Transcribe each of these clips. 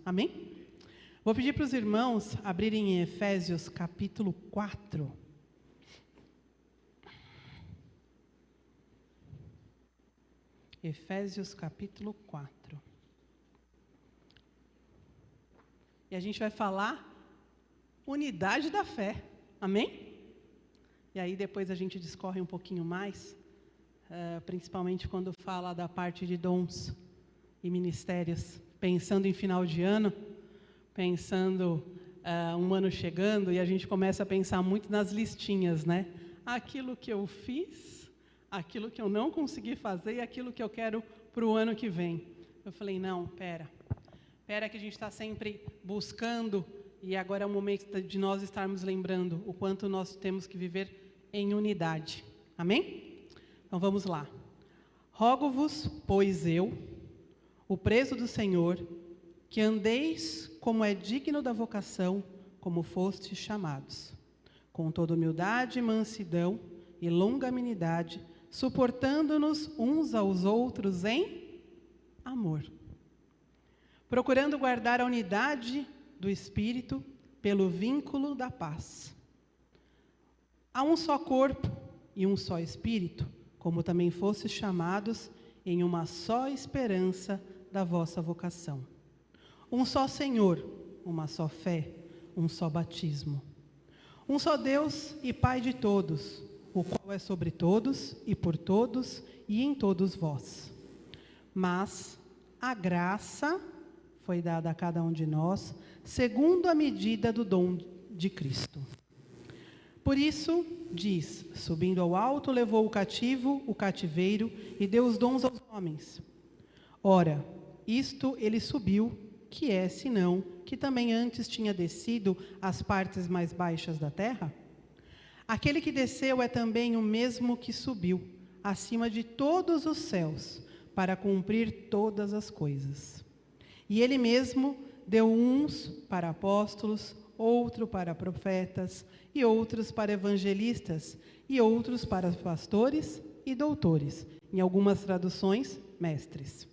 Amém? Vou pedir para os irmãos abrirem em Efésios capítulo 4. Efésios capítulo 4. E a gente vai falar unidade da fé. Amém? E aí depois a gente discorre um pouquinho mais, principalmente quando fala da parte de dons e ministérios, pensando em final de ano, pensando um ano chegando, e a gente começa a pensar muito nas listinhas, né? Aquilo que eu fiz, aquilo que eu não consegui fazer e aquilo que eu quero para o ano que vem. Eu falei, não, pera que a gente está sempre buscando, e agora é o momento de nós estarmos lembrando o quanto nós temos que viver em unidade. Amém? Então vamos lá. Rogo-vos, pois eu, o preso do Senhor, que andeis como é digno da vocação, como fostes chamados, com toda humildade, mansidão e longanimidade, suportando-nos uns aos outros em amor, procurando guardar a unidade do Espírito pelo vínculo da paz. Há um só corpo e um só Espírito, como também fostes chamados em uma só esperança da vossa vocação. Um só Senhor, uma só fé, um só batismo. Um só Deus e Pai de todos, o qual é sobre todos e por todos e em todos vós. Mas a graça foi dada a cada um de nós, segundo a medida do dom de Cristo. Por isso, diz, subindo ao alto, levou o cativeiro, e deu os dons aos homens. Ora, isto ele subiu, que é, senão, que também antes tinha descido às partes mais baixas da terra? Aquele que desceu é também o mesmo que subiu, acima de todos os céus, para cumprir todas as coisas. E ele mesmo deu uns para apóstolos, outro para profetas, e outros para evangelistas, e outros para pastores e doutores, em algumas traduções, mestres.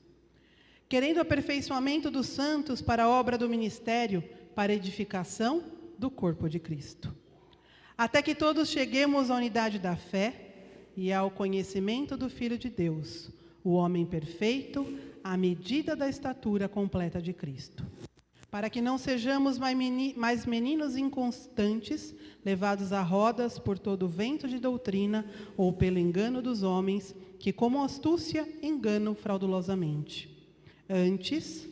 Querendo o aperfeiçoamento dos santos para a obra do ministério, para a edificação do corpo de Cristo. Até que todos cheguemos à unidade da fé e ao conhecimento do Filho de Deus, o homem perfeito, à medida da estatura completa de Cristo. Para que não sejamos mais meninos inconstantes, levados a rodas por todo vento de doutrina ou pelo engano dos homens, que como astúcia enganam fraudulosamente. Antes,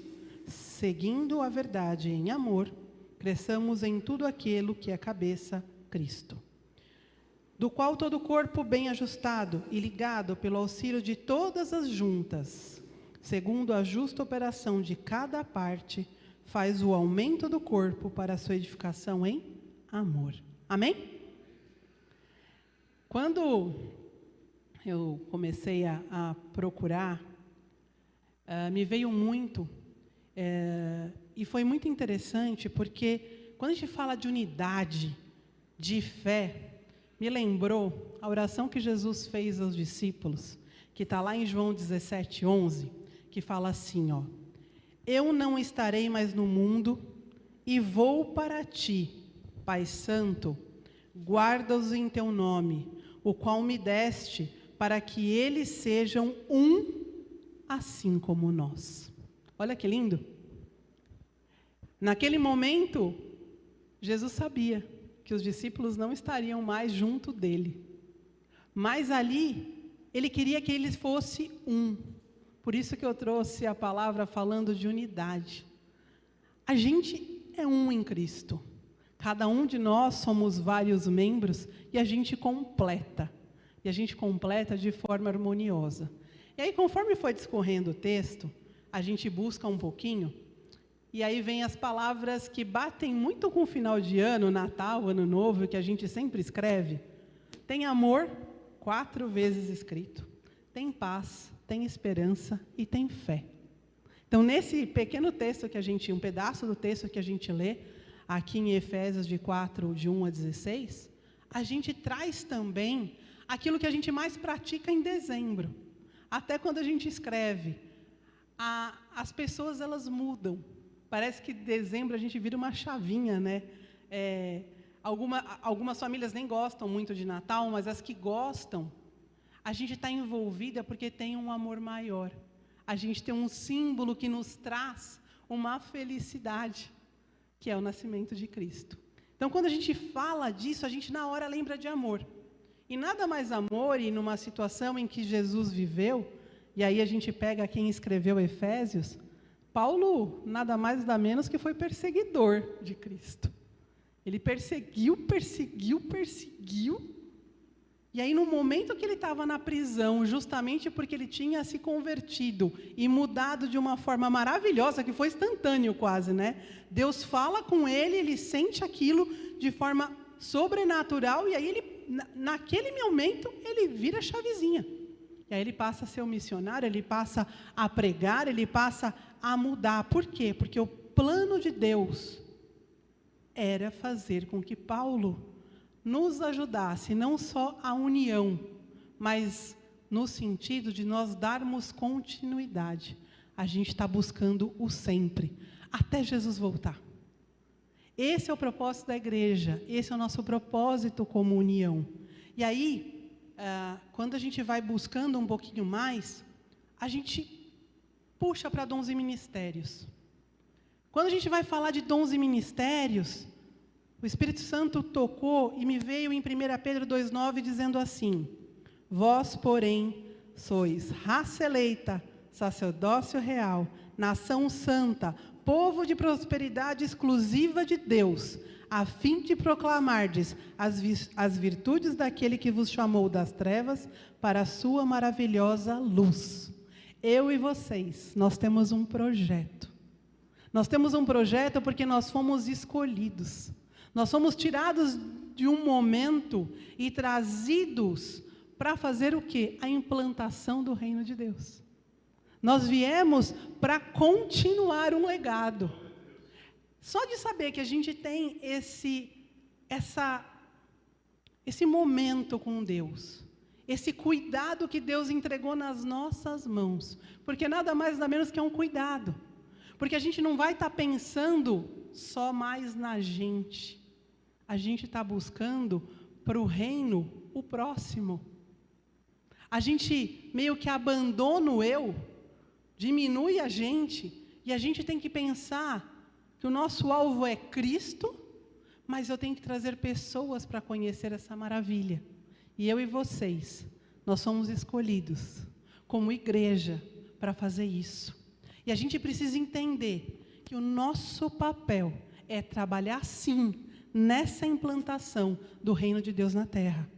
seguindo a verdade em amor, cresçamos em tudo aquilo que é cabeça, Cristo, do qual todo o corpo bem ajustado e ligado pelo auxílio de todas as juntas, segundo a justa operação de cada parte, faz o aumento do corpo para a sua edificação em amor. Amém? Quando eu comecei a procurar, me veio muito, e foi muito interessante, porque quando a gente fala de unidade, de fé, me lembrou a oração que Jesus fez aos discípulos, que está lá em João 17:11, que fala assim, ó: eu não estarei mais no mundo, e vou para ti, Pai Santo, guarda-os em teu nome, o qual me deste, para que eles sejam um, assim como nós. Olha que lindo. Naquele momento, Jesus sabia que os discípulos não estariam mais junto dele. Mas ali, ele queria que eles fossem um. Por isso que eu trouxe a palavra falando de unidade. A gente é um em Cristo. Cada um de nós somos vários membros e a gente completa. E a gente completa de forma harmoniosa. E aí, conforme foi discorrendo o texto, a gente busca um pouquinho, e aí vem as palavras que batem muito com o final de ano, Natal, Ano Novo, que a gente sempre escreve. Tem amor, 4 vezes escrito. Tem paz, tem esperança e tem fé. Então, nesse pequeno texto que a gente, um pedaço do texto que a gente lê, aqui em Efésios de 4, de 1 a 16, a gente traz também aquilo que a gente mais pratica em dezembro. Até quando a gente escreve, as pessoas elas mudam, Parece que dezembro a gente vira uma chavinha, né? Algumas famílias nem gostam muito de Natal, mas as que gostam, a gente está envolvida porque tem um amor maior. A gente tem um símbolo que nos traz uma felicidade, que é o nascimento de Cristo. Então, quando a gente fala disso, a gente na hora lembra de amor. E nada mais amor, e numa situação em que Jesus viveu, e aí a gente pega quem escreveu Efésios, Paulo nada mais nada menos que foi perseguidor de Cristo. Ele perseguiu, e aí no momento que ele estava na prisão, justamente porque ele tinha se convertido e mudado de uma forma maravilhosa, que foi instantâneo quase, né? Deus fala com ele, ele sente aquilo de forma sobrenatural, e aí naquele momento ele vira a chavezinha. E aí ele passa a ser um missionário, ele passa a pregar, ele passa a mudar. Por quê? Porque o plano de Deus era fazer com que Paulo nos ajudasse, não só a união, mas no sentido de nós darmos continuidade. A gente está buscando o sempre, até Jesus voltar. Esse é o propósito da igreja, esse é o nosso propósito como união. E aí, quando a gente vai buscando um pouquinho mais, a gente puxa para dons e ministérios. Quando a gente vai falar de dons e ministérios, o Espírito Santo tocou e me veio em 1 Pedro 2,9 dizendo assim: vós, porém, sois raça eleita, sacerdócio real, nação santa, povo de prosperidade exclusiva de Deus, a fim de proclamardes as virtudes daquele que vos chamou das trevas para a sua maravilhosa luz. Eu e vocês, nós temos um projeto. Nós temos um projeto porque nós fomos escolhidos. Nós somos tirados de um momento e trazidos para fazer o quê? A implantação do reino de Deus. Nós viemos para continuar um legado. Só de saber que a gente tem esse momento com Deus, esse cuidado que Deus entregou nas nossas mãos, porque nada mais nada menos que é um cuidado, porque a gente não vai estar pensando só mais na gente, a gente está buscando para o reino o próximo. A gente meio que abandona o eu, diminui a gente, e a gente tem que pensar que o nosso alvo é Cristo, mas eu tenho que trazer pessoas para conhecer essa maravilha. E eu e vocês, nós somos escolhidos como igreja para fazer isso. E a gente precisa entender que o nosso papel é trabalhar sim nessa implantação do reino de Deus na terra.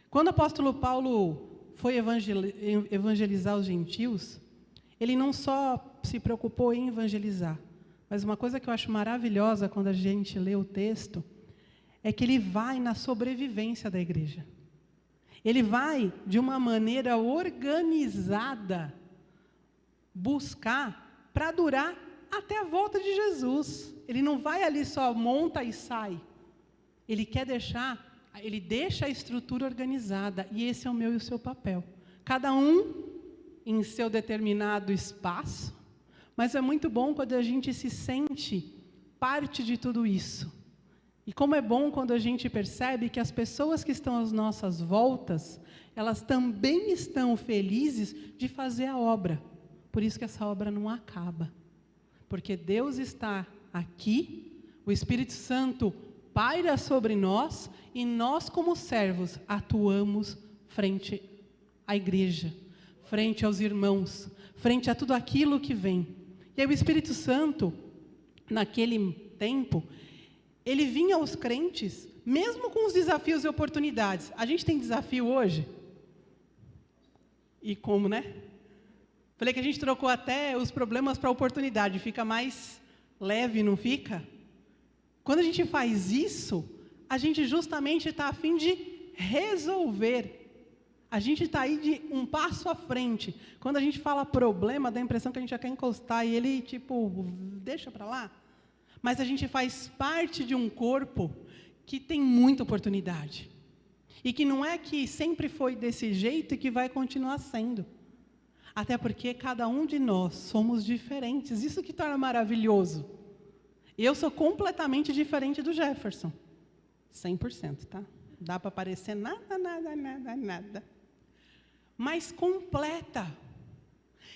Quando o apóstolo Paulo foi evangelizar os gentios, ele não só se preocupou em evangelizar, mas uma coisa que eu acho maravilhosa quando a gente lê o texto, é que ele vai na sobrevivência da igreja. Ele vai, de uma maneira organizada, buscar para durar até a volta de Jesus. Ele não vai ali só monta e sai. Ele deixa a estrutura organizada, e esse é o meu e o seu papel. Cada um em seu determinado espaço, mas é muito bom quando a gente se sente parte de tudo isso. E como é bom quando a gente percebe que as pessoas que estão às nossas voltas, elas também estão felizes de fazer a obra. Por isso que essa obra não acaba. Porque Deus está aqui, o Espírito Santo paira sobre nós, e nós como servos atuamos frente à igreja, frente aos irmãos, frente a tudo aquilo que vem. E aí o Espírito Santo, naquele tempo, ele vinha aos crentes, mesmo com os desafios e oportunidades. A gente tem desafio hoje? E como, né? Falei que a gente trocou até os problemas para oportunidade, fica mais leve, não fica? Quando a gente faz isso, a gente justamente está a fim de resolver. A gente está aí de um passo à frente. Quando a gente fala problema, dá a impressão que a gente já quer encostar e ele, deixa para lá. Mas a gente faz parte de um corpo que tem muita oportunidade. E que não é que sempre foi desse jeito e que vai continuar sendo. Até porque cada um de nós somos diferentes. Isso que torna maravilhoso. Eu sou completamente diferente do Jefferson. 100%, tá? Dá para parecer nada. Mas completa.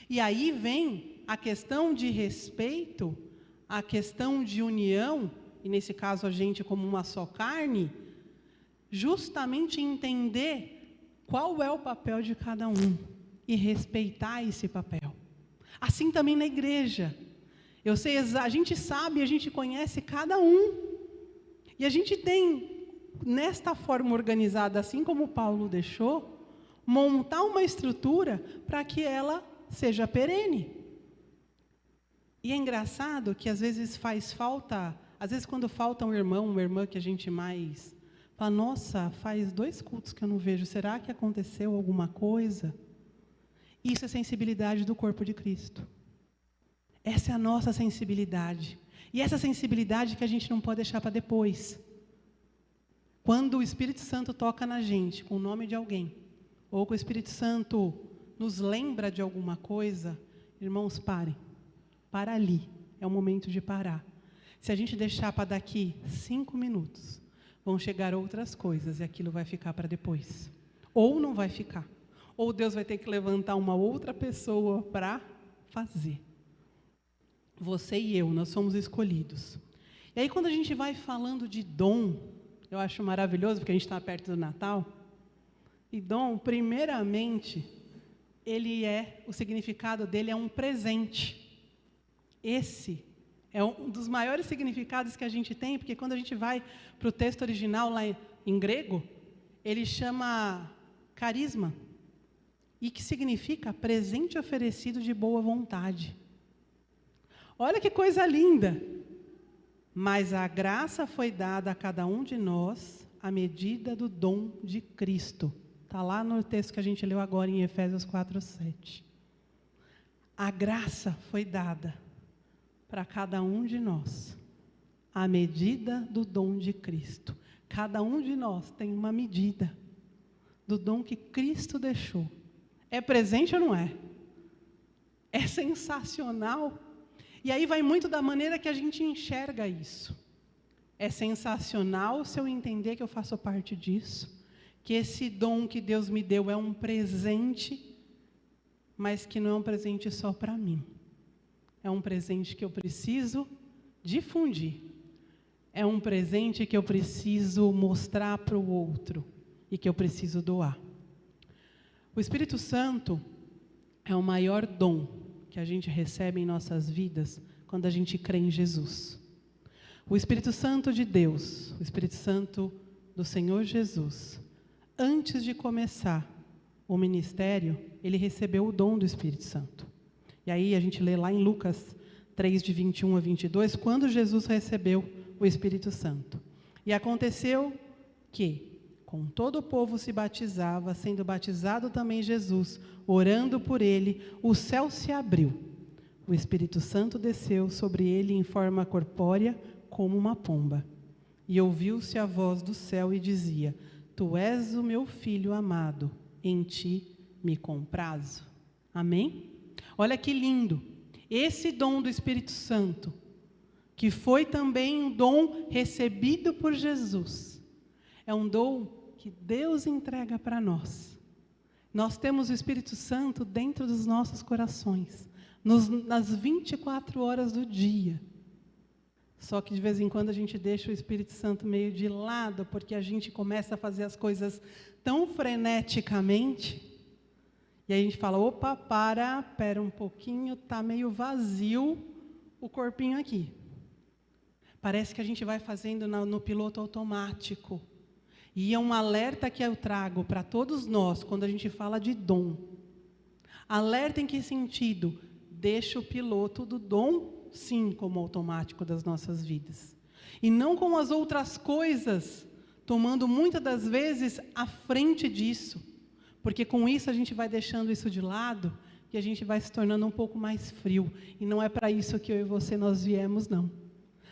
E aí vem a questão de respeito, a questão de união, e nesse caso a gente como uma só carne, justamente entender qual é o papel de cada um e respeitar esse papel. Assim também na igreja. A gente sabe, a gente conhece cada um. E a gente tem, nesta forma organizada, assim como Paulo deixou, montar uma estrutura para que ela seja perene. E é engraçado que às vezes faz falta, às vezes quando falta um irmão, uma irmã que a gente mais fala, nossa, faz 2 cultos que eu não vejo, será que aconteceu alguma coisa? Isso é sensibilidade do corpo de Cristo. Essa é a nossa sensibilidade. E essa sensibilidade que a gente não pode deixar para depois. Quando o Espírito Santo toca na gente, com o nome de alguém, ou que o Espírito Santo nos lembra de alguma coisa, irmãos, parem. Para ali. É o momento de parar. Se a gente deixar para daqui 5 minutos, vão chegar outras coisas e aquilo vai ficar para depois. Ou não vai ficar. Ou Deus vai ter que levantar uma outra pessoa para fazer. Você e eu, nós somos escolhidos. E aí, quando a gente vai falando de dom, eu acho maravilhoso, porque a gente está perto do Natal. E dom, primeiramente, o significado dele é um presente. Esse é um dos maiores significados que a gente tem, porque quando a gente vai para o texto original, lá em grego, ele chama carisma. E que significa presente oferecido de boa vontade. Olha que coisa linda! Mas a graça foi dada a cada um de nós à medida do dom de Cristo. Está lá no texto que a gente leu agora em Efésios 4:7. A graça foi dada para cada um de nós à medida do dom de Cristo. Cada um de nós tem uma medida do dom que Cristo deixou. É presente ou não é? É sensacional. E aí vai muito da maneira que a gente enxerga isso. É sensacional se eu entender que eu faço parte disso, que esse dom que Deus me deu é um presente, mas que não é um presente só para mim. É um presente que eu preciso difundir. É um presente que eu preciso mostrar para o outro e que eu preciso doar. O Espírito Santo é o maior dom que a gente recebe em nossas vidas quando a gente crê em Jesus. O Espírito Santo de Deus, o Espírito Santo do Senhor Jesus, antes de começar o ministério, ele recebeu o dom do Espírito Santo. E aí a gente lê lá em Lucas 3, de 21 a 22, quando Jesus recebeu o Espírito Santo. E aconteceu que, com todo o povo se batizava, sendo batizado também Jesus, orando por ele, o céu se abriu. O Espírito Santo desceu sobre ele em forma corpórea, como uma pomba. E ouviu-se a voz do céu e dizia: Tu és o meu filho amado, em ti me comprazo. Amém? Olha que lindo. Esse dom do Espírito Santo, que foi também um dom recebido por Jesus, é um dom que Deus entrega para nós. Nós temos o Espírito Santo dentro dos nossos corações, nas 24 horas do dia. Só que de vez em quando a gente deixa o Espírito Santo meio de lado, porque a gente começa a fazer as coisas tão freneticamente, e aí a gente fala, opa, pera um pouquinho, está meio vazio o corpinho aqui. Parece que a gente vai fazendo no piloto automático. E é um alerta que eu trago para todos nós, quando a gente fala de dom. Alerta em que sentido? Deixa o piloto do dom, sim, como automático das nossas vidas. E não com as outras coisas, tomando muitas das vezes à frente disso. Porque com isso a gente vai deixando isso de lado e a gente vai se tornando um pouco mais frio. E não é para isso que eu e você nós viemos, não.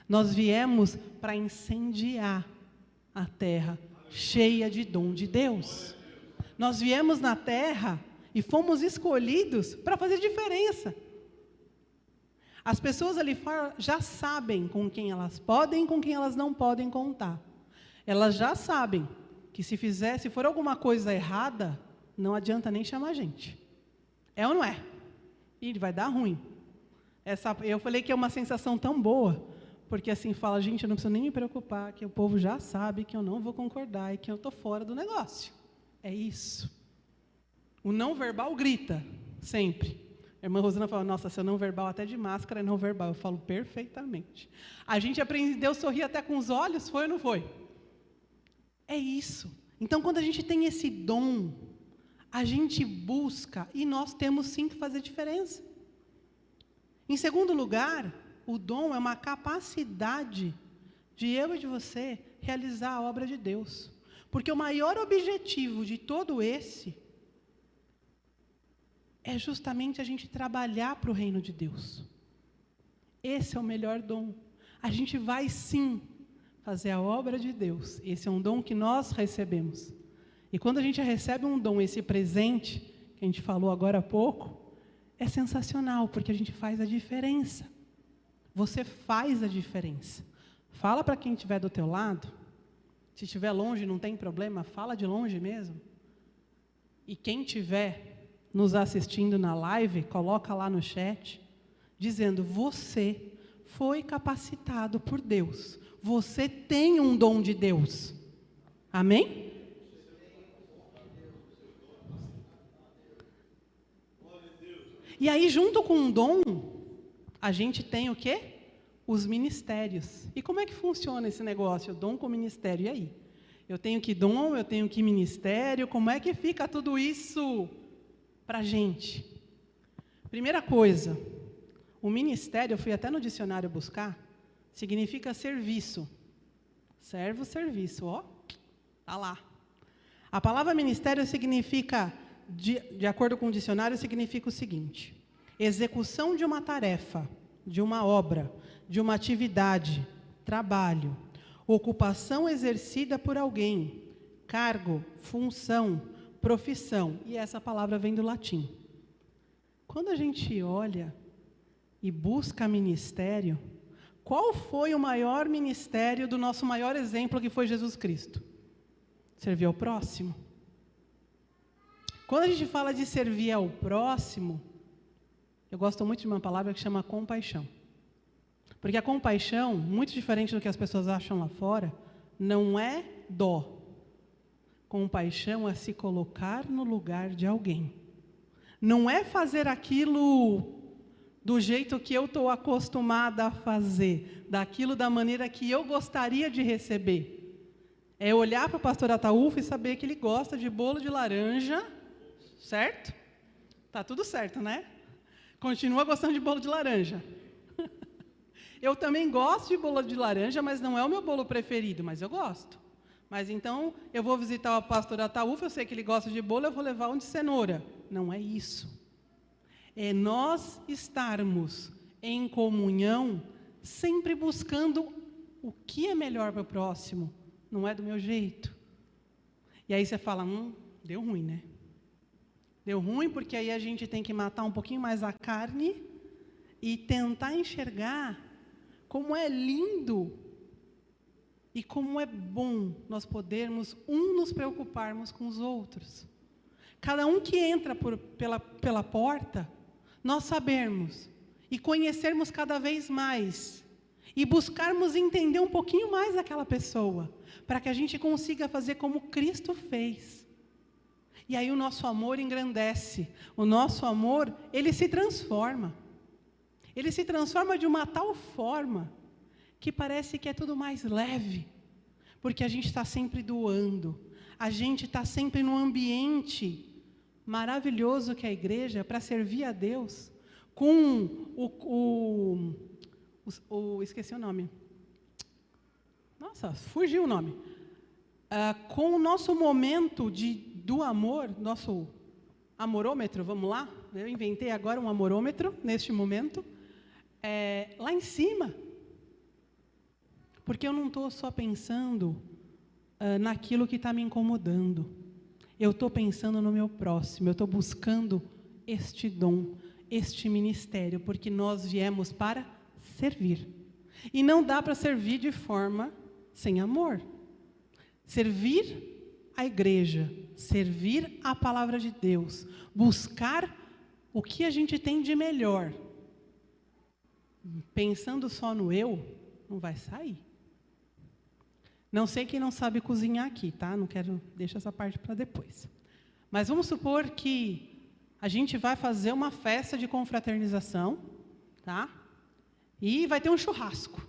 Nós viemos para incendiar a terra cheia de dom de Deus. Nós viemos na terra E fomos escolhidos para fazer diferença. As pessoas ali fora já sabem com quem elas podem e com quem elas não podem contar. Elas já sabem que se for alguma coisa errada, não adianta nem chamar a gente. É ou não é? E vai dar ruim. Eu falei que é uma sensação tão boa, porque assim fala, gente, eu não preciso nem me preocupar, que o povo já sabe que eu não vou concordar e que eu estou fora do negócio. É isso. O não verbal grita, sempre. A irmã Rosana fala, nossa, seu não verbal até de máscara é não verbal. Eu falo perfeitamente. A gente aprendeu a sorrir até com os olhos, foi ou não foi? É isso. Então, quando a gente tem esse dom, a gente busca, e nós temos sim que fazer diferença. Em segundo lugar, o dom é uma capacidade de eu e de você realizar a obra de Deus. Porque o maior objetivo de todo esse é justamente a gente trabalhar para o reino de Deus. Esse é o melhor dom. A gente vai sim fazer a obra de Deus. Esse é um dom que nós recebemos. E quando a gente recebe um dom, esse presente, que a gente falou agora há pouco, é sensacional, porque a gente faz a diferença. Você faz a diferença. Fala para quem estiver do teu lado. Se estiver longe, não tem problema, fala de longe mesmo. E quem estiver nos assistindo na live, coloca lá no chat, dizendo, você foi capacitado por Deus. Você tem um dom de Deus. Amém? E aí, junto com um dom, a gente tem o quê? Os ministérios. E como é que funciona esse negócio? Dom com ministério, e aí? Eu tenho que dom, eu tenho que ministério, como é que fica tudo isso para a gente? Primeira coisa, o ministério, eu fui até no dicionário buscar, significa serviço. Servo, serviço, ó, tá lá. A palavra ministério significa, de acordo com o dicionário, significa o seguinte: execução de uma tarefa, de uma obra, de uma atividade, trabalho, ocupação exercida por alguém, cargo, função, profissão. E essa palavra vem do latim. Quando a gente olha e busca ministério, qual foi o maior ministério do nosso maior exemplo, que foi Jesus Cristo? Servir ao próximo. Quando a gente fala de servir ao próximo, eu gosto muito de uma palavra que chama compaixão. Porque a compaixão, muito diferente do que as pessoas acham lá fora, não é dó. Compaixão é se colocar no lugar de alguém. Não é fazer aquilo do jeito que eu estou acostumada a fazer, daquilo da maneira que eu gostaria de receber. É olhar para o pastor Ataúfo e saber que ele gosta de bolo de laranja, certo? Tá tudo certo, né? Continua gostando de bolo de laranja. Eu também gosto de bolo de laranja, mas não é o meu bolo preferido, mas eu gosto. Mas então, eu vou visitar o pastor Ataúfo, eu sei que ele gosta de bolo, eu vou levar um de cenoura. Não é isso. É nós estarmos em comunhão, sempre buscando o que é melhor para o próximo. Não é do meu jeito. E aí você fala, deu ruim, né? Deu ruim porque aí a gente tem que matar um pouquinho mais a carne e tentar enxergar como é lindo e como é bom nós podermos nos preocuparmos com os outros. Cada um que entra pela porta, nós sabermos e conhecermos cada vez mais e buscarmos entender um pouquinho mais daquela pessoa, para que a gente consiga fazer como Cristo fez. E aí o nosso amor engrandece, o nosso amor, ele se transforma. Ele se transforma de uma tal forma que parece que é tudo mais leve, porque a gente está sempre doando, a gente está sempre num ambiente maravilhoso que é a igreja, para servir a Deus, com esqueci o nome. Nossa, fugiu o nome. Com o nosso momento do amor, nosso amorômetro, vamos lá? Eu inventei agora um amorômetro, neste momento, lá em cima. Porque eu não estou só pensando naquilo que está me incomodando. eu estou pensando no meu próximo, eu estou buscando este dom, este ministério, porque nós viemos para servir. E não dá para servir de forma sem amor. Servir a igreja, servir a palavra de Deus, buscar o que a gente tem de melhor, pensando só no eu, não vai sair. Não sei quem não sabe cozinhar aqui, tá? Não quero, deixa essa parte para depois. Mas vamos supor que a gente vai fazer uma festa de confraternização, tá? E vai ter um churrasco.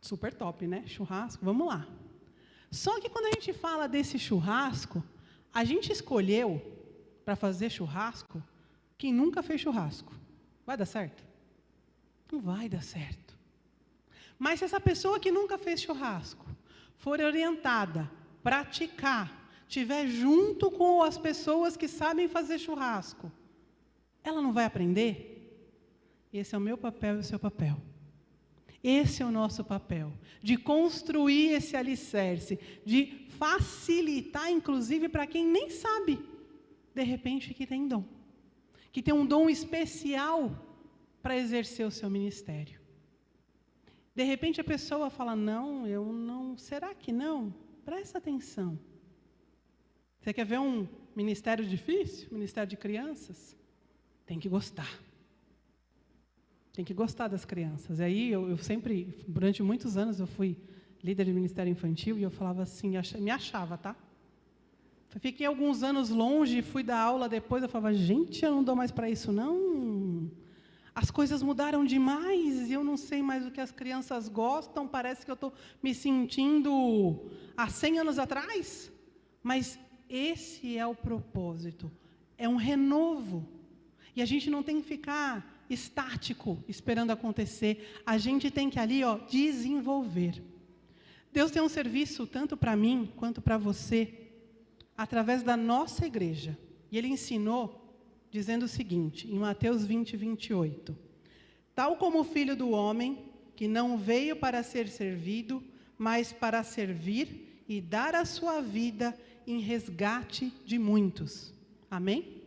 Super top, né? Churrasco, vamos lá. Só que quando a gente fala desse churrasco, a gente escolheu para fazer churrasco quem nunca fez churrasco. Vai dar certo? Não vai dar certo. Mas se essa pessoa que nunca fez churrasco for orientada, praticar, estiver junto com as pessoas que sabem fazer churrasco, ela não vai aprender? Esse é o meu papel e o seu papel. Esse é o nosso papel, de construir esse alicerce, de facilitar, inclusive, para quem nem sabe, de repente, que tem dom. Que tem um dom especial para exercer o seu ministério. De repente a pessoa fala, não, eu não, será que não? Presta atenção. Você quer ver um ministério difícil? Ministério de crianças? Tem que gostar. Tem que gostar das crianças. E aí eu sempre, durante muitos anos, eu fui líder de ministério infantil e eu falava assim, me achava, tá? Fiquei alguns anos longe, fui dar aula depois, eu falava, gente, eu não dou mais para isso, não. As coisas mudaram demais, e eu não sei mais o que as crianças gostam, parece que eu estou me sentindo há 100 anos atrás. Mas esse é o propósito, é um renovo. E a gente não tem que ficar estático, esperando acontecer, a gente tem que ali, desenvolver. Deus tem um serviço tanto para mim, quanto para você, através da nossa igreja. E Ele ensinou dizendo o seguinte, em Mateus 20, 28. Tal como o Filho do Homem, que não veio para ser servido, mas para servir e dar a sua vida em resgate de muitos. Amém?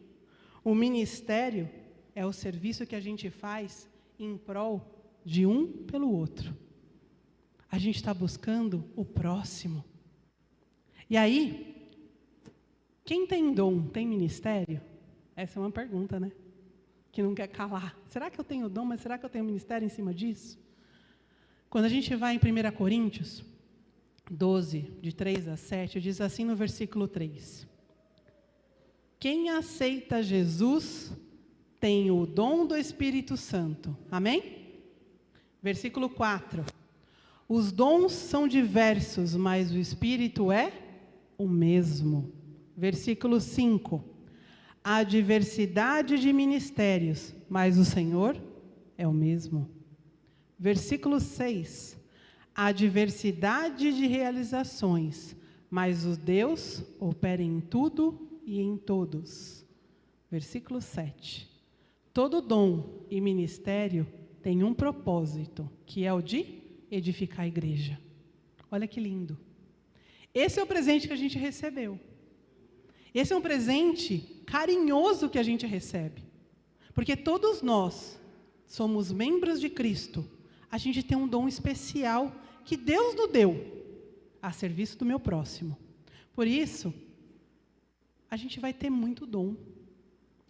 O ministério é o serviço que a gente faz em prol de um pelo outro. A gente está buscando o próximo. E aí, quem tem dom, tem ministério? Essa é uma pergunta, né? Que não quer calar. Será que eu tenho dom, mas será que eu tenho ministério em cima disso? Quando a gente vai em 1 Coríntios 12, de 3 a 7, diz assim no versículo 3. Quem aceita Jesus tem o dom do Espírito Santo. Amém? Versículo 4. Os dons são diversos, mas o Espírito é o mesmo. Versículo 5. Há diversidade de ministérios, mas o Senhor é o mesmo. Versículo 6. Há diversidade de realizações, mas o Deus opera em tudo e em todos. Versículo 7. Todo dom e ministério tem um propósito, que é o de edificar a igreja. Olha que lindo. Esse é o presente que a gente recebeu. Esse é um presente carinhoso que a gente recebe. Porque todos nós somos membros de Cristo. A gente tem um dom especial que Deus nos deu a serviço do meu próximo. Por isso, a gente vai ter muito dom.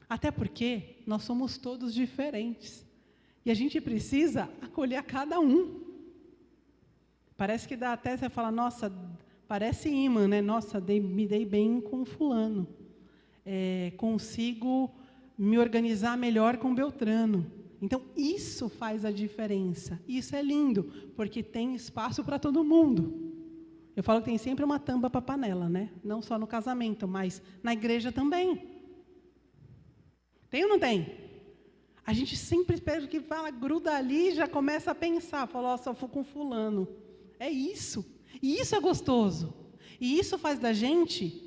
Até porque nós somos todos diferentes. E a gente precisa acolher a cada um. Parece que dá até você falar, nossa, parece imã, né? Nossa, me dei bem com fulano. Consigo me organizar melhor com Beltrano. Então, isso faz a diferença. Isso é lindo, porque tem espaço para todo mundo. Eu falo que tem sempre uma tampa para panela, né? Não só no casamento, mas na igreja também. Tem ou não tem? A gente sempre espera que fala, gruda ali e já começa a pensar. Fala, ó, só fui com fulano. É isso. E isso é gostoso. E isso faz da gente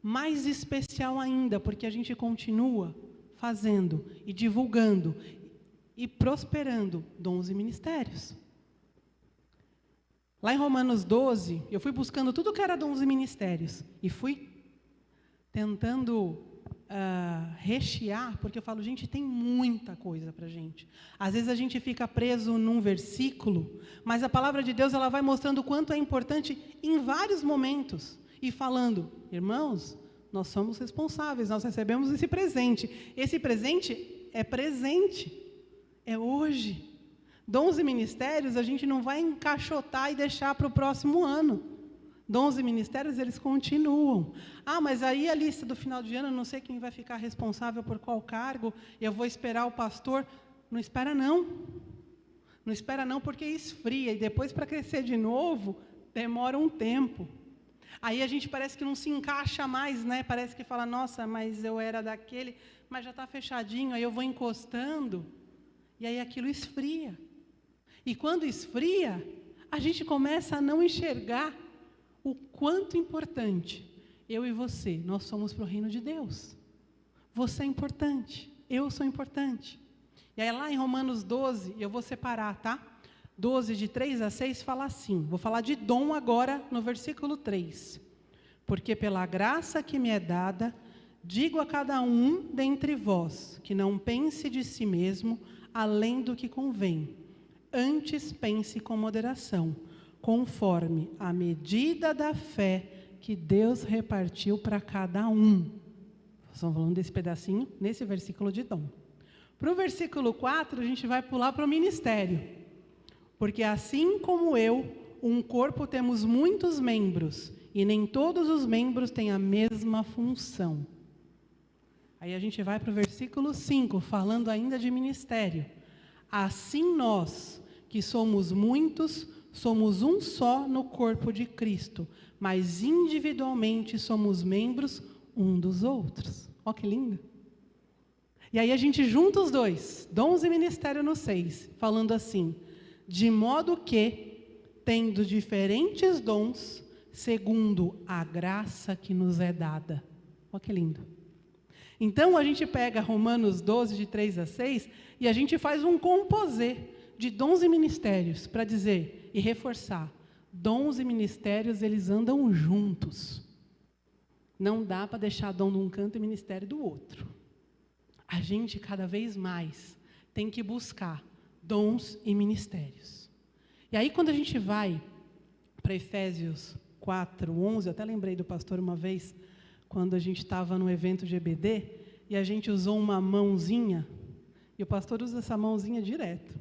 mais especial ainda, porque a gente continua fazendo e divulgando e prosperando dons e ministérios. Lá em Romanos 12, eu fui buscando tudo que era dons e ministérios e fui tentando rechear, porque eu falo, gente, tem muita coisa para a gente. Às vezes a gente fica preso num versículo, mas a palavra de Deus ela vai mostrando o quanto é importante em vários momentos. E falando, irmãos, nós somos responsáveis, nós recebemos esse presente. Esse presente, é hoje. Dons e ministérios a gente não vai encaixotar e deixar para o próximo ano. Dons e ministérios, eles continuam. Ah, mas aí a lista do final de ano, eu não sei quem vai ficar responsável por qual cargo, eu vou esperar o pastor. Não espera não. Não espera não, porque esfria. E depois, para crescer de novo, demora um tempo. Aí a gente parece que não se encaixa mais, né? Parece que fala, nossa, mas eu era daquele, mas já está fechadinho, aí eu vou encostando, e aí aquilo esfria. E quando esfria, a gente começa a não enxergar o quanto importante eu e você, nós somos para o reino de Deus. Você é importante, eu sou importante. E aí lá em Romanos 12, eu vou separar, tá? 12, de 3 a 6, fala assim, vou falar de dom agora no versículo 3. Porque pela graça que me é dada, digo a cada um dentre vós, que não pense de si mesmo além do que convém. Antes pense com moderação, conforme a medida da fé que Deus repartiu para cada um. Estamos falando desse pedacinho, nesse versículo de dom. Para o versículo 4, a gente vai pular para o ministério. Porque assim como eu, um corpo temos muitos membros, e nem todos os membros têm a mesma função. Aí a gente vai para o versículo 5, falando ainda de ministério. Assim nós, que somos muitos, somos um só no corpo de Cristo, mas individualmente somos membros um dos outros. Ó que lindo! E aí a gente junta os dois, dons e ministério no 6, falando assim, de modo que, tendo diferentes dons, segundo a graça que nos é dada. Ó que lindo! Então a gente pega Romanos 12, de 3 a 6, e a gente faz um composê de dons e ministérios, para dizer e reforçar, dons e ministérios, eles andam juntos. Não dá para deixar dom de um canto e ministério do outro. A gente, cada vez mais, tem que buscar dons e ministérios. E aí, quando a gente vai para Efésios 4, 11, eu até lembrei do pastor uma vez, quando a gente estava no evento de EBD, e a gente usou uma mãozinha, e o pastor usa essa mãozinha direto,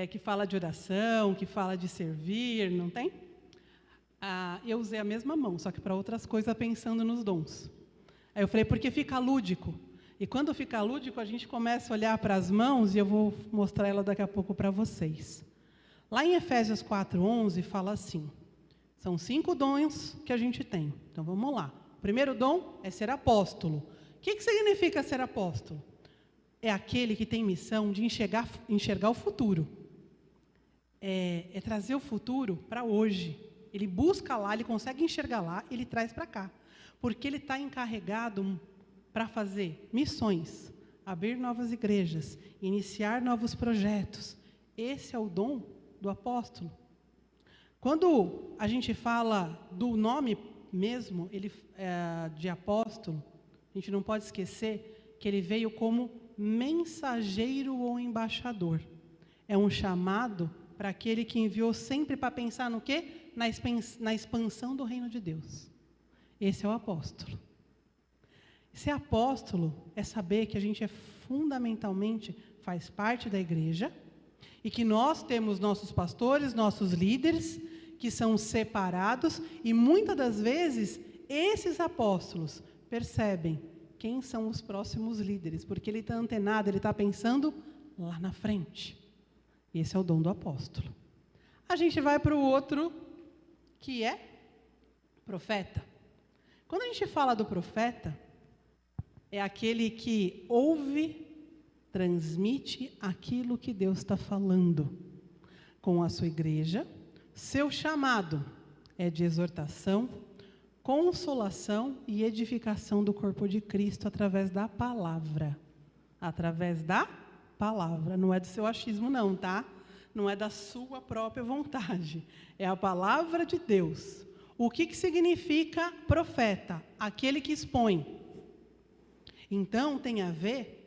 que fala de oração, que fala de servir, não tem? Eu usei a mesma mão, só que para outras coisas, pensando nos dons. Aí eu falei, porque fica lúdico. E quando fica lúdico, a gente começa a olhar para as mãos, e eu vou mostrar ela daqui a pouco para vocês. Lá em Efésios 4, 11, fala assim, são 5 dons que a gente tem. Então, vamos lá. O primeiro dom é ser apóstolo. O que significa ser apóstolo? É aquele que tem missão de enxergar o futuro. É trazer o futuro para hoje. Ele busca lá, ele consegue enxergar lá, ele traz para cá. Porque ele está encarregado para fazer missões, abrir novas igrejas, iniciar novos projetos. Esse é o dom do apóstolo. Quando a gente fala do nome mesmo, de apóstolo, a gente não pode esquecer que ele veio como mensageiro ou embaixador. É um chamado para aquele que enviou sempre para pensar no quê? Na expansão do reino de Deus. Esse é o apóstolo. Ser apóstolo é saber que a gente fundamentalmente faz parte da igreja e que nós temos nossos pastores, nossos líderes, que são separados, e muitas das vezes esses apóstolos percebem quem são os próximos líderes, porque ele está antenado, ele está pensando lá na frente. Esse é o dom do apóstolo. A gente vai para o outro, que é profeta. Quando a gente fala do profeta, é aquele que ouve, transmite aquilo que Deus está falando com a sua igreja. Seu chamado é de exortação, consolação e edificação do corpo de Cristo através da palavra. Através da palavra. Não é do seu achismo, não, tá? Não é da sua própria vontade. É a palavra de Deus. O que significa profeta? Aquele que expõe Então, tem a ver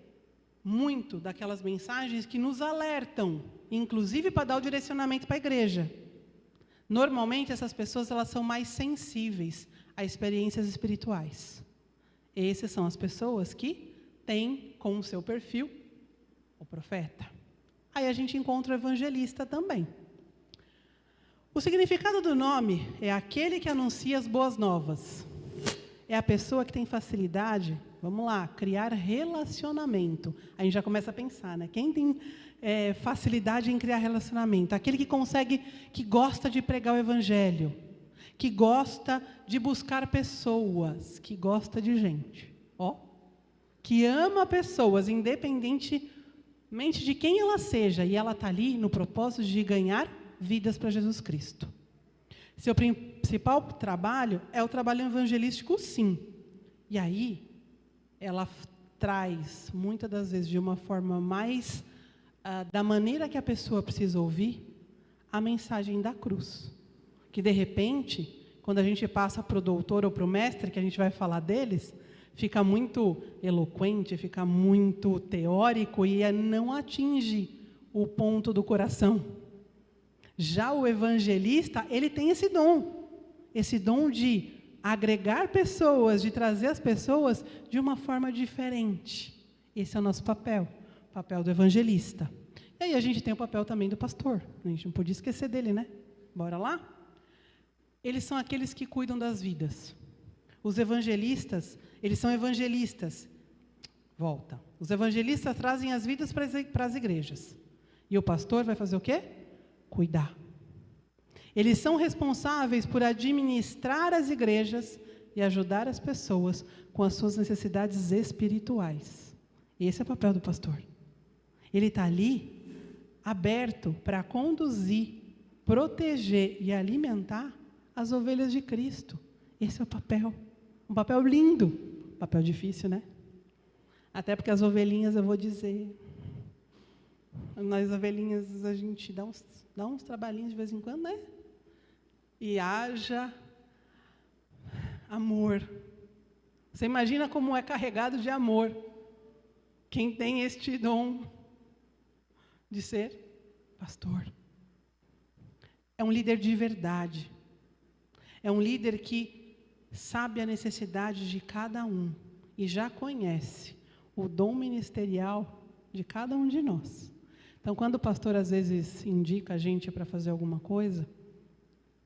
muito daquelas mensagens que nos alertam, inclusive para dar o direcionamento para a igreja. Normalmente, essas pessoas elas são mais sensíveis a experiências espirituais. Essas são as pessoas que têm como seu perfil o profeta. Aí a gente encontra o evangelista também. O significado do nome é aquele que anuncia as boas novas. É a pessoa que tem facilidade, vamos lá, criar relacionamento. A gente já começa a pensar, né? Quem tem facilidade em criar relacionamento? Aquele que consegue, que gosta de pregar o evangelho, que gosta de buscar pessoas, que gosta de gente, que ama pessoas, independentemente de quem ela seja, e ela está ali no propósito de ganhar vidas para Jesus Cristo. Seu principal trabalho é o trabalho evangelístico, sim. E aí, ela traz, muitas das vezes, de uma forma mais, da maneira que a pessoa precisa ouvir, a mensagem da cruz. Que, de repente, quando a gente passa para o doutor ou para o mestre, que a gente vai falar deles, fica muito eloquente, fica muito teórico e não atinge o ponto do coração. Já o evangelista, ele tem esse dom de agregar pessoas, de trazer as pessoas de uma forma diferente. Esse é o nosso papel, o papel do evangelista. E aí a gente tem o papel também do pastor, a gente não podia esquecer dele, né? Bora lá? Eles são aqueles que cuidam das vidas. Os evangelistas, eles são evangelistas. Volta. Os evangelistas trazem as vidas para as igrejas. E o pastor vai fazer o quê? Cuidar. Eles são responsáveis por administrar as igrejas e ajudar as pessoas com as suas necessidades espirituais. Esse é o papel do pastor. Ele está ali, aberto para conduzir, proteger e alimentar as ovelhas de Cristo. Esse é o papel. Um papel lindo. Papel difícil, né? Até porque as ovelhinhas, eu vou dizer, nós ovelhinhas, a gente dá uns trabalhinhos de vez em quando, né? E haja amor. Você imagina como é carregado de amor quem tem este dom de ser pastor. É um líder de verdade. É um líder que sabe a necessidade de cada um e já conhece o dom ministerial de cada um de nós. Então, quando o pastor às vezes indica a gente para fazer alguma coisa,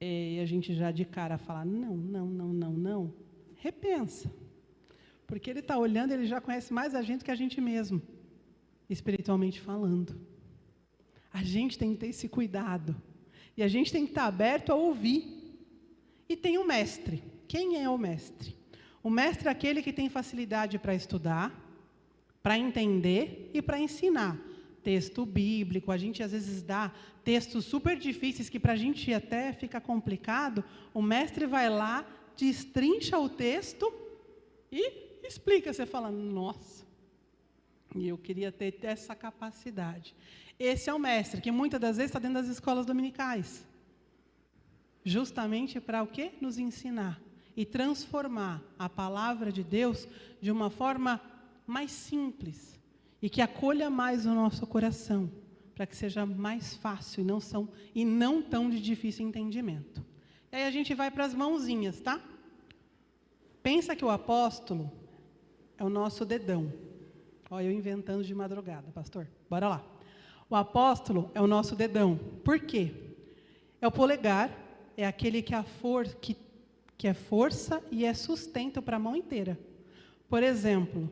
e a gente já de cara fala, não, repensa. Porque ele está olhando, ele já conhece mais a gente que a gente mesmo, espiritualmente falando. A gente tem que ter esse cuidado. E a gente tem que estar aberto a ouvir. E tem o mestre. Quem é o mestre? O mestre é aquele que tem facilidade para estudar, para entender e para ensinar. Texto bíblico, a gente às vezes dá textos super difíceis que para a gente até fica complicado, o mestre vai lá, destrincha o texto e explica. Você fala, nossa, e eu queria ter essa capacidade. Esse é o mestre, que muitas das vezes está dentro das escolas dominicais. Justamente para o quê? Nos ensinar e transformar a palavra de Deus de uma forma mais simples e que acolha mais o nosso coração, para que seja mais fácil e não tão de difícil entendimento. E aí a gente vai para as mãozinhas, tá? Pensa que o apóstolo é o nosso dedão. Olha, eu inventando de madrugada, pastor. Bora lá. O apóstolo é o nosso dedão. Por quê? É o polegar, é aquele que é força e é sustento para a mão inteira. Por exemplo,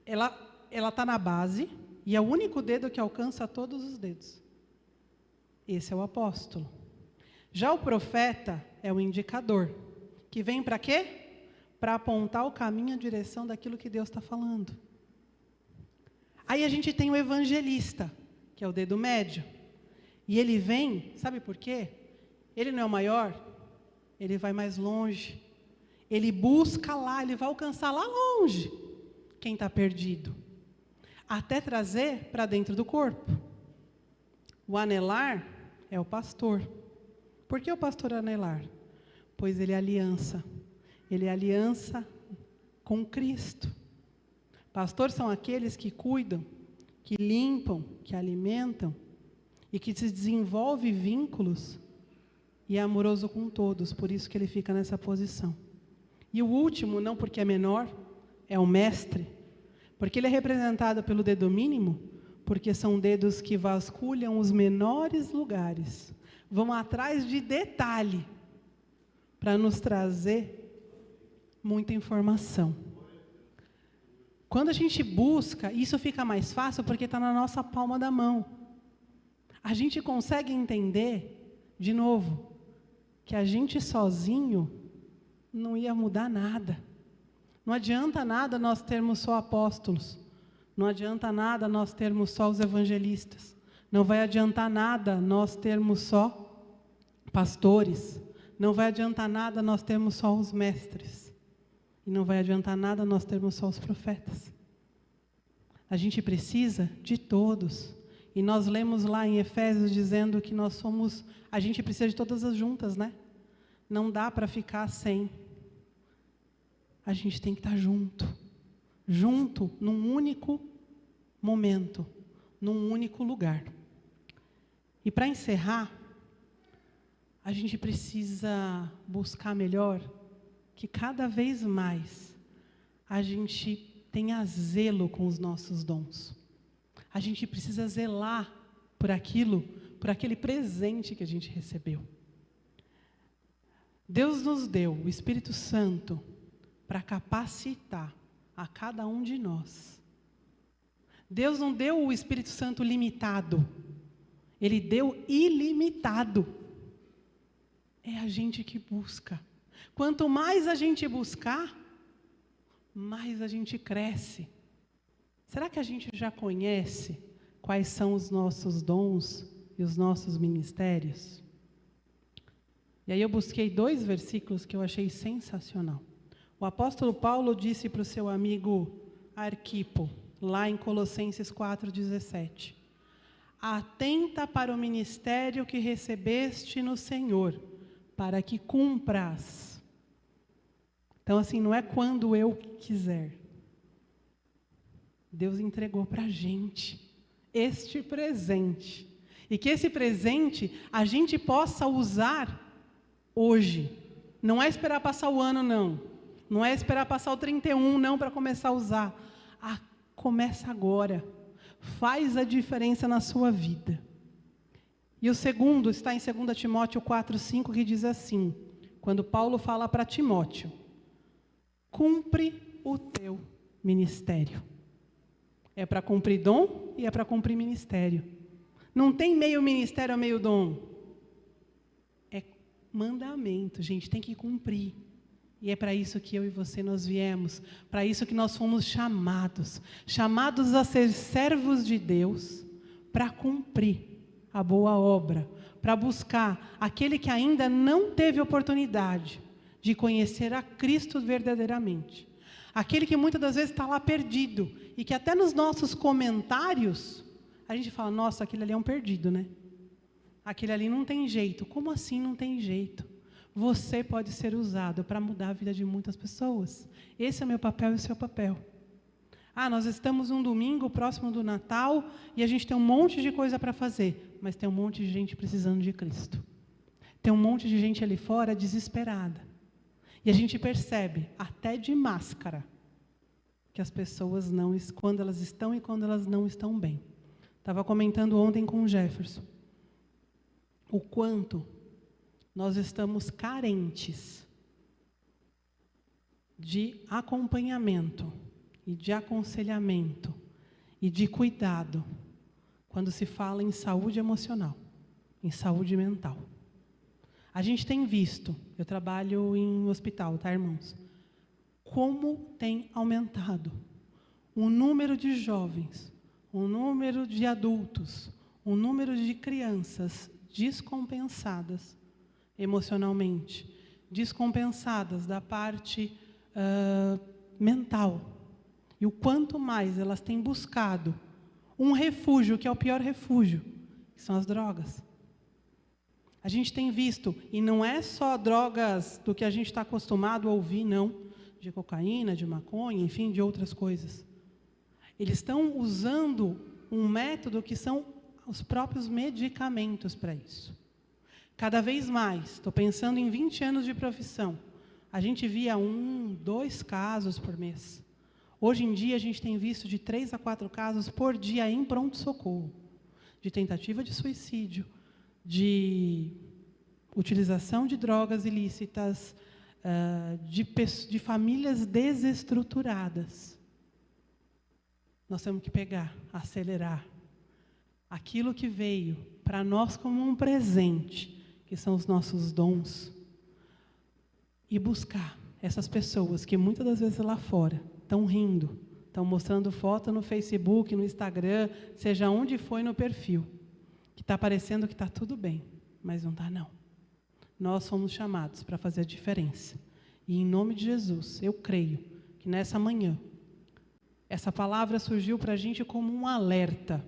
ela está na base e é o único dedo que alcança todos os dedos. Esse é o apóstolo. Já o profeta é o indicador, que vem para quê? Para apontar o caminho, a direção daquilo que Deus está falando. Aí a gente tem o evangelista, que é o dedo médio. E ele vem, sabe por quê? Ele não é o maior, ele vai mais longe. Ele busca lá, ele vai alcançar lá longe quem está perdido. Até trazer para dentro do corpo. O anelar é o pastor. Por que o pastor anelar? Pois ele é aliança. Ele é aliança com Cristo. Pastores são aqueles que cuidam, que limpam, que alimentam e que se desenvolve vínculos e é amoroso com todos, por isso que ele fica nessa posição. E o último, não porque é menor, é o mestre, porque ele é representado pelo dedo mínimo, porque são dedos que vasculham os menores lugares, vão atrás de detalhe, para nos trazer muita informação. Quando a gente busca, isso fica mais fácil porque está na nossa palma da mão. A gente consegue entender, de novo, que a gente sozinho não ia mudar nada. Não adianta nada nós termos só apóstolos. Não adianta nada nós termos só os evangelistas. Não vai adiantar nada nós termos só pastores. Não vai adiantar nada nós termos só os mestres. E não vai adiantar nada nós termos só os profetas. A gente precisa de todos. E nós lemos lá em Efésios dizendo que a gente precisa de todas as juntas, né? Não dá para ficar sem. A gente tem que estar junto, num único momento, num único lugar. E para encerrar, a gente precisa buscar melhor que cada vez mais a gente tenha zelo com os nossos dons. A gente precisa zelar por aquele presente que a gente recebeu. Deus nos deu o Espírito Santo para capacitar a cada um de nós. Deus não deu o Espírito Santo limitado, Ele deu ilimitado. É a gente que busca. Quanto mais a gente buscar, mais a gente cresce. Será que a gente já conhece quais são os nossos dons e os nossos ministérios? E aí eu busquei 2 versículos que eu achei sensacional. O apóstolo Paulo disse para o seu amigo Arquipo, lá em Colossenses 4,17: atenta para o ministério que recebeste no Senhor, para que cumpras. Então, assim, não é quando eu quiser. Deus entregou para a gente este presente. E que esse presente a gente possa usar hoje. Não é esperar passar o ano, não. Não é esperar passar o 31, não, para começar a usar. Começa agora. Faz a diferença na sua vida. E o segundo está em 2 Timóteo 4,5, que diz assim, quando Paulo fala para Timóteo: cumpre o teu ministério. É para cumprir dom e é para cumprir ministério. Não tem meio ministério ou meio dom. É mandamento, gente, tem que cumprir. E é para isso que eu e você nós viemos, para isso que nós fomos chamados a ser servos de Deus, para cumprir a boa obra, para buscar aquele que ainda não teve oportunidade de conhecer a Cristo verdadeiramente. Aquele que muitas das vezes está lá perdido, e que até nos nossos comentários, a gente fala, nossa, aquele ali é um perdido, né? Aquele ali não tem jeito. Como assim não tem jeito? Você pode ser usado para mudar a vida de muitas pessoas. Esse é o meu papel e o seu papel. Nós estamos num domingo próximo do Natal e a gente tem um monte de coisa para fazer, mas tem um monte de gente precisando de Cristo. Tem um monte de gente ali fora desesperada. E a gente percebe, até de máscara, que as pessoas quando elas estão e quando elas não estão bem. Estava comentando ontem com o Jefferson o quanto nós estamos carentes de acompanhamento e de aconselhamento e de cuidado quando se fala em saúde emocional, em saúde mental. A gente tem visto, eu trabalho em hospital, tá, irmãos? Como tem aumentado o número de jovens, o número de adultos, o número de crianças descompensadas emocionalmente, descompensadas da parte mental. E o quanto mais elas têm buscado um refúgio, que é o pior refúgio, que são as drogas. A gente tem visto, e não é só drogas do que a gente está acostumado a ouvir, não, de cocaína, de maconha, enfim, de outras coisas. Eles estão usando um método que são os próprios medicamentos para isso. Cada vez mais, estou pensando em 20 anos de profissão, a gente via 1, 2 casos por mês. Hoje em dia, a gente tem visto de 3 a 4 casos por dia em pronto-socorro, de tentativa de suicídio, de utilização de drogas ilícitas, de famílias desestruturadas. Nós temos que pegar, acelerar aquilo que veio para nós como um presente, que são os nossos dons, e buscar essas pessoas que muitas das vezes lá fora estão rindo, estão mostrando foto no Facebook, no Instagram, seja onde foi no perfil, que está parecendo que está tudo bem, mas não está não. Nós somos chamados para fazer a diferença. E em nome de Jesus, eu creio que nessa manhã, essa palavra surgiu para a gente como um alerta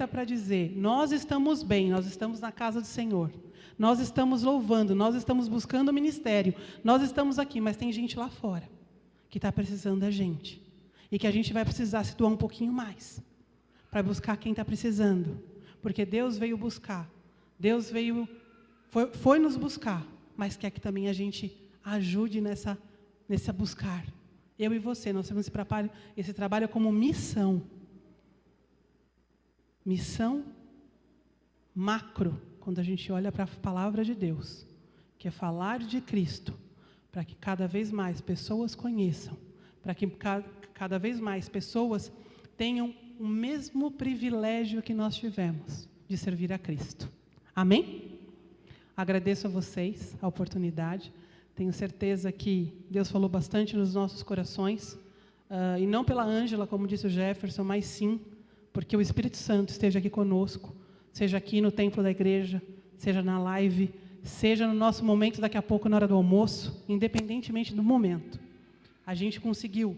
para dizer, nós estamos bem, nós estamos na casa do Senhor, nós estamos louvando, nós estamos buscando o ministério, nós estamos aqui, mas tem gente lá fora que está precisando da gente, e que a gente vai precisar se doar um pouquinho mais, para buscar quem está precisando, porque Deus veio buscar, Deus foi nos buscar, mas quer que também a gente ajude nessa buscar. Eu e você, nós temos esse trabalho como missão. Missão macro, quando a gente olha para a palavra de Deus, que é falar de Cristo, para que cada vez mais pessoas conheçam, para que cada vez mais pessoas tenham o mesmo privilégio que nós tivemos de servir a Cristo. Amém? Agradeço a vocês a oportunidade. Tenho certeza que Deus falou bastante nos nossos corações, e não pela Ângela, como disse o Jefferson, mas sim porque o Espírito Santo esteja aqui conosco, seja aqui no templo da igreja, seja na live, seja no nosso momento daqui a pouco na hora do almoço, independentemente do momento. A gente conseguiu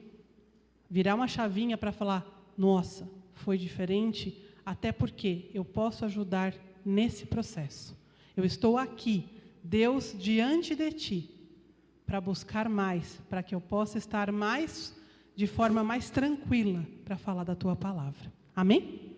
virar uma chavinha para falar, nossa, foi diferente, até porque eu posso ajudar nesse processo. Eu estou aqui, Deus, diante de ti, para buscar mais, para que eu possa estar de forma mais tranquila para falar da tua palavra. Amém?